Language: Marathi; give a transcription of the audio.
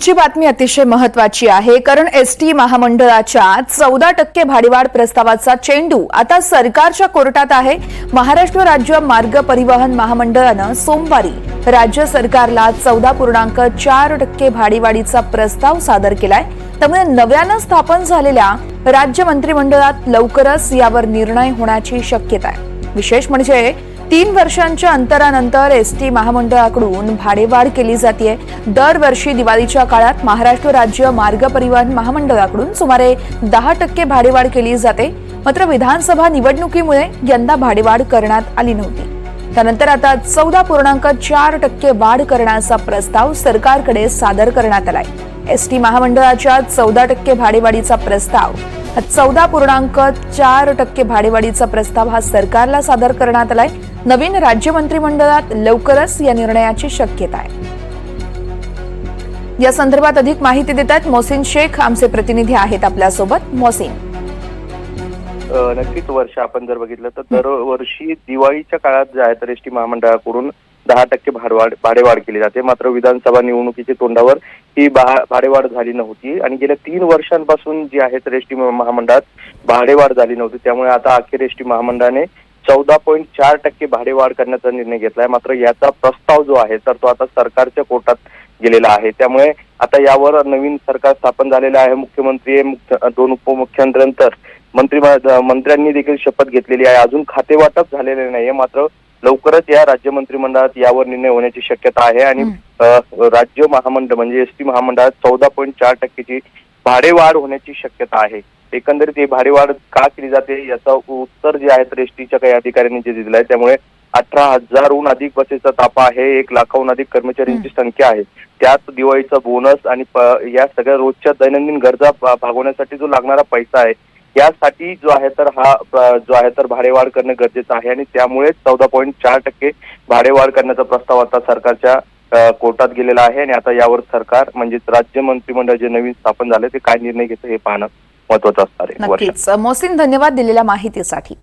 ची बातमी अतिशय महत्त्वाची आहे, कारण एसटी महामंडळाच्या 14% भाडेवाढ प्रस्तावाचा चेंडू आता सरकारच्या कोर्टात आहे। महाराष्ट्र राज्य मार्ग परिवहन महामंडळाने सोमवारी राज्य सरकारला 14.4% भाडेवाढीचा प्रस्ताव सादर केलाय। त्यामुळे नव्याने स्थापन झालेल्या राज्य मंत्रिमंडळात लवकरच यावर निर्णय होण्याची शक्यता आहे। विशेष म्हणजे 3 वर्षांच्या अंतरानंतर एसटी महामंडळाकडून भाडेवाढ केली जाते। दरवर्षी दिवाळीच्या काळात महाराष्ट्र राज्य मार्ग परिवहन महामंडळाकडून सुमारे 10% भाडेवाढ केली जाते। मात्र विधानसभा निवडणुकीमुळे यंदा भाडेवाढ करण्यात आली नव्हती। त्यानंतर आता 14.4% वाढ करण्याचा प्रस्ताव सरकारकडे सादर करण्यात आलाय। एसटी महामंडळाच्या 14% भाडेवाढीचा प्रस्ताव 14.4% भाडेवाढीचा प्रस्ताव हा सरकारला सादर करण्यात आलाय। नवीन राज्य मंत्रिमंडळात लवकरच या निर्णयाची शक्यता आहे। या संदर्भात अधिक माहिती देतात मोहसिन शेख, आमचे प्रतिनिधी आहेत आपल्यासोबत। मोहसिन, नक्कीच वर्ष आपण जर बघितलं तर दरवर्षी दिवाळीच्या काळात जे आहे तर एसटी महामंडळाकडून 10% भाडेवाढ केली जाते। मात्र विधानसभा निवडणुकीच्या तोंडावर ही भाडेवाढ झाली नव्हती आणि गेल्या 3 वर्षांपासून जी आहे तर एसटी महामंडळात भाडेवाढ झाली नव्हती। त्यामुळे आता अखेर एसटी महामंडळाने 14.4% भाडेवाढ करण्याचा निर्णय घेतलाय। मात्र याचा प्रस्ताव जो आहे तर तो आता सरकारच्या कोर्टात गेलेला आहे। त्यामुळे आता यावर नवीन सरकार स्थापन झालेलं आहे। मुख्यमंत्री, 2 उपमुख्यमंत्र्यांनंतर मंत्र्यांनी देखील शपथ घेतलेली आहे। अजून खातेवाटप झालेले नाहीये, मात्र लवकरच या राज्य मंत्रिमंडळात यावर निर्णय होण्याची शक्यता आहे आणि राज्य महामंडळ म्हणजे एसटी महामंडळात 14.4%ची भाडेवाढ होण्याची शक्यता आहे। एकंदरीत ही भाडेवाढ का केली जाते याचं उत्तर जे आहे तर एसटीच्या काही अधिकाऱ्यांनी जे दिलं आहे। त्यामुळे 18,000हून अधिक बसेसचा ताफा आहे, 1 लाखाहून अधिक कर्मचाऱ्यांची संख्या आहे, त्यात दिवाळीचा बोनस आणि या सगळ्या रोजच्या दैनंदिन गरजा भागवण्यासाठी जो लागणारा पैसा आहे यासाठी जो आहे तर भाडेवाढ करणं गरजेचं आहे आणि त्यामुळे 14.4% भाडेवाढ करण्याचा प्रस्ताव आता सरकारच्या कोर्टात गेलेला आहे आणि आता यावर सरकार म्हणजेच राज्य मंत्रिमंडळ जे नवीन स्थापन झाले ते काय निर्णय घेतं हे पाहणं महत्त्वाचं असणार आहे। नक्कीच मोहसिन, धन्यवाद दिलेल्या माहितीसाठी।